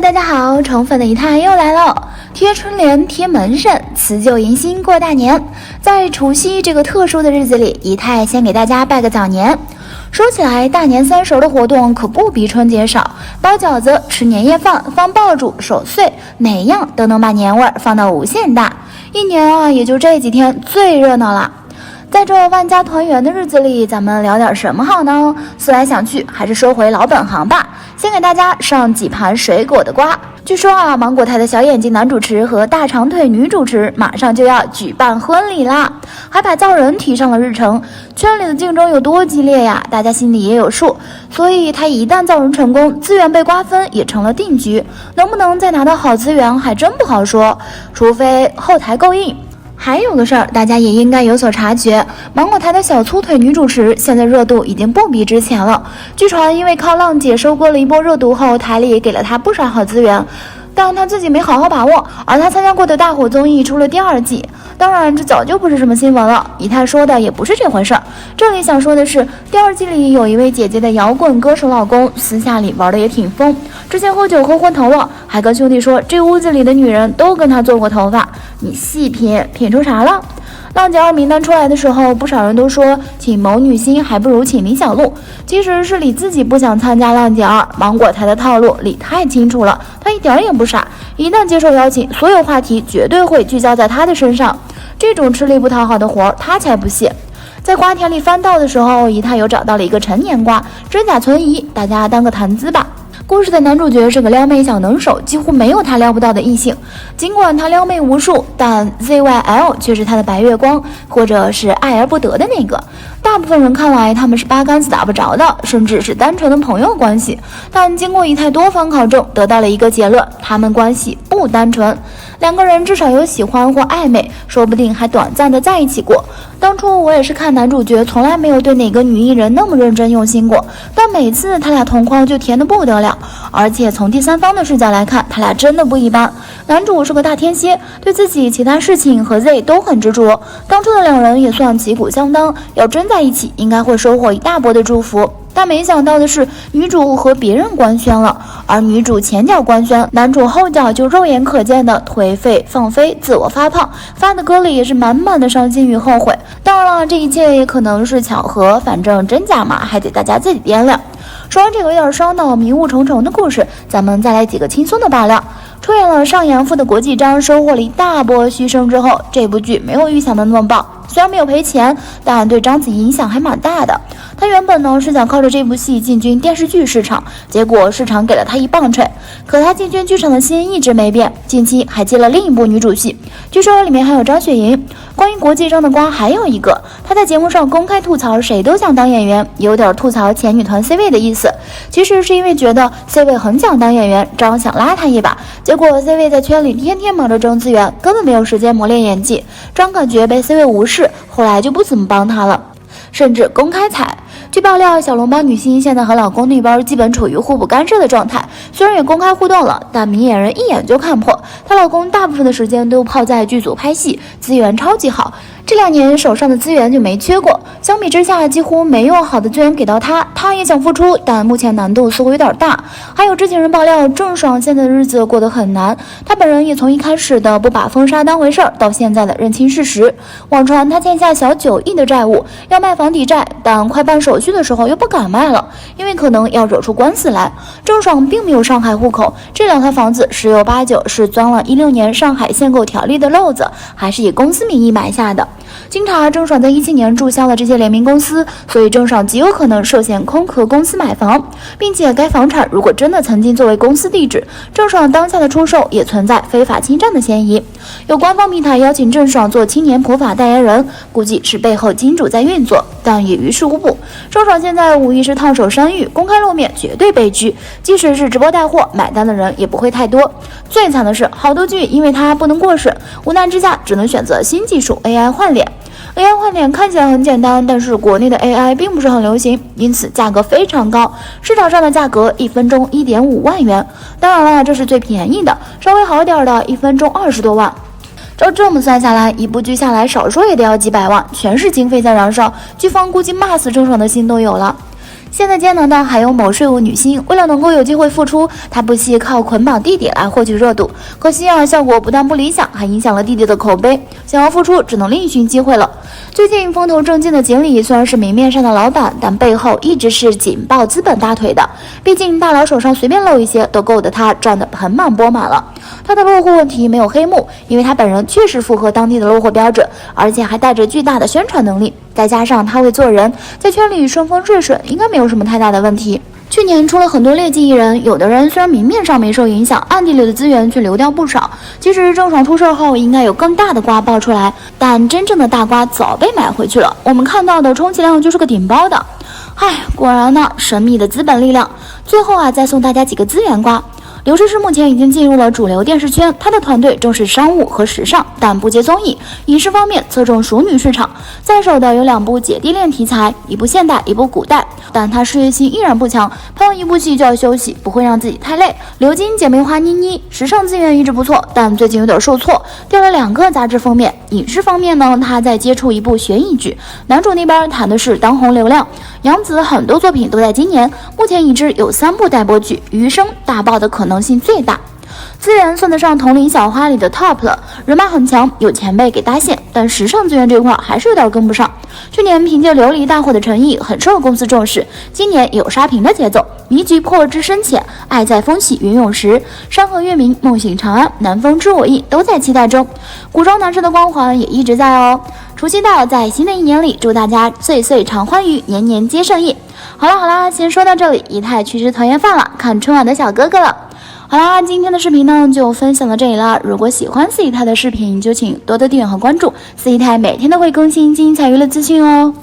大家好，宠粉的姨太又来了。贴春联贴门神，辞旧迎新过大年。在除夕这个特殊的日子里，姨太先给大家拜个早年。说起来，大年三十的活动可不比春节少，包饺子、吃年夜饭、放爆竹、守岁，每样都能把年味儿放到无限大。一年也就这几天最热闹了。在这万家团圆的日子里，咱们聊点什么好呢？思来想去，还是说回老本行吧。先给大家上几盘水果的瓜。据说芒果台的小眼睛男主持和大长腿女主持马上就要举办婚礼啦，还把造人提上了日程。圈里的竞争有多激烈呀，大家心里也有数。所以他一旦造人成功，资源被瓜分也成了定局。能不能再拿到好资源还真不好说，除非后台够硬。还有个事儿，大家也应该有所察觉，芒果台的小粗腿女主持现在热度已经不比之前了。据传因为靠浪姐收割了一波热度后，台里给了她不少好资源，但她自己没好好把握。而她参加过的大火综艺出了第二季，当然这早就不是什么新闻了，姨太说的也不是这回事儿。这里想说的是，第二季里有一位姐姐的摇滚歌手老公私下里玩的也挺疯，之前喝酒喝昏头了，还跟兄弟说这屋子里的女人都跟他做过头发。你细品出啥了？浪姐2名单出来的时候，不少人都说请某女星还不如请李小璐。其实是李自己不想参加浪姐2，芒果台的套路李太清楚了，他一点也不傻，一旦接受邀请，所有话题绝对会聚焦在他的身上。这种吃力不讨好的活他才不屑。在瓜田里翻到的时候，姨太有找到了一个陈年瓜，真假存疑，大家当个谈资吧。故事的男主角是个撩妹小能手，几乎没有他撩不到的异性。尽管他撩妹无数，但 ZYL 却是他的白月光，或者是爱而不得的那个。大部分人看来他们是八竿子打不着的，甚至是单纯的朋友关系。但经过姨太多番考证，得到了一个结论，他们关系不单纯。两个人至少有喜欢或暧昧，说不定还短暂的在一起过。当初我也是看男主角从来没有对哪个女艺人那么认真用心过，但每次他俩同框就甜得不得了。而且从第三方的视角来看，他俩真的不一般。男主是个大天蝎，对自己其他事情和 Z 都很执着。当初的两人也算旗鼓相当，要真在一起应该会收获一大波的祝福。但没想到的是，女主和别人官宣了，而女主前脚官宣，男主后脚就肉眼可见的颓废放飞，自我发胖，发的歌里也是满满的伤心与后悔。当然了，这一切也可能是巧合，反正真假嘛，还得大家自己掂量。说完这个有点烧脑、迷雾重重的故事，咱们再来几个轻松的爆料。出演了上阳赋的国际章收获了一大波嘘声之后，这部剧没有预想的那么爆，虽然没有赔钱，但对章子怡影响还蛮大的。他原本呢是想靠着这部戏进军电视剧市场，结果市场给了他一棒槌。可他进军剧场的心一直没变，近期还接了另一部女主戏，据说里面还有张雪迎。关于国际章的瓜还有一个，他在节目上公开吐槽谁都想当演员，有点吐槽前女团 C 位的意思。其实是因为觉得 C 位很想当演员，章想拉他一把，结果 C 位在圈里天天忙着争资源，根本没有时间磨练演技。章感觉被 C 位无视，后来就不怎么帮他了，甚至公开踩。据爆料，小笼包女星现在和老公那边基本处于互不干涉的状态，虽然也公开互动了，但明眼人一眼就看破，她老公大部分的时间都泡在剧组拍戏，资源超级好。这2年手上的资源就没缺过，相比之下几乎没有好的资源给到他也想付出，但目前难度似乎有点大。还有知情人爆料，郑爽现在的日子过得很难，他本人也从一开始的不把封杀当回事儿，到现在的认清事实。网传他欠下小9亿的债务，要卖房抵债，但快办手续的时候又不敢卖了，因为可能要惹出官司来。郑爽并没有上海户口，这2套房子十有八九是钻了16年上海限购条例的漏子，还是以公司名义买下的。经查，郑爽在17年注销了这些联名公司，所以郑爽极有可能涉嫌空壳公司买房，并且该房产如果真的曾经作为公司地址，郑爽当下的出售也存在非法侵占的嫌疑。有官方平台邀请郑爽做青年普法代言人，估计是背后金主在运作，但也于事无补。郑爽现在无疑是烫手山芋，公开露面绝对被拘，即使是直播带货，买单的人也不会太多。最惨的是，好多剧因为它不能过审，无奈之下只能选择新技术 AI 换脸。AI 换脸看起来很简单，但是国内的 AI 并不是很流行，因此价格非常高，市场上的价格1分钟1.5万元。当然了，这是最便宜的，稍微好点的1分钟20多万。照这么算下来，一部剧下来少说也得要几百万，全是经费在燃烧，剧方估计骂死郑爽的心都有了。现在艰难的还有某税务女星，为了能够有机会复出，她不惜靠捆绑弟弟来获取热度。可惜啊，效果不但不理想，还影响了弟弟的口碑。想要复出，只能另寻机会了。最近风头正劲的锦鲤虽然是明面上的老板，但背后一直是紧抱资本大腿的。毕竟大佬手上随便露一些，都够得他赚得盆满钵满了。他的落户问题没有黑幕，因为他本人确实符合当地的落户标准，而且还带着巨大的宣传能力。再加上他会做人，在圈里顺风顺水，应该没有什么太大的问题。去年出了很多劣迹艺人，有的人虽然明面上没受影响，暗地里的资源却流掉不少。其实郑爽出事后，应该有更大的瓜爆出来，但真正的大瓜早被买回去了。我们看到的充其量就是个顶包的。果然呢，神秘的资本力量。最后啊，再送大家几个资源瓜。刘诗诗目前已经进入了主流电视圈，她的团队重视商务和时尚，但不接综艺。影视方面侧重熟女市场，在手的有2部姐弟恋题材，一部现代，一部古代。但她事业心依然不强，拍完一部戏就要休息，不会让自己太累。刘晶姐妹花妮妮，时尚资源一直不错，但最近有点受挫，掉了2个杂志封面。影视方面呢，她在接触一部悬疑剧，男主那边谈的是当红流量。杨紫很多作品都在今年，目前已知有3部待播剧，余生大爆的可能性最大。资源算得上同龄小花里的 top 了，人脉很强，有前辈给搭线，但时尚资源这块还是有点跟不上。去年凭借琉璃大火的陈毅很受公司重视，今年也有刷屏的节奏。迷局破之深浅，爱在风起云涌时，山河月明，梦醒长安，南风知我意，都在期待中。古装男神的光环也一直在哦。除夕到，在新的一年里，祝大家岁岁常欢愉，年年皆胜意。好啦，先说到这里，仪态去吃团圆饭了，看春晚的小哥哥了。好啦，今天的视频呢就分享到这里了。如果喜欢四姨太的视频，就请多多订阅和关注，四姨太每天都会更新精彩娱乐资讯哦。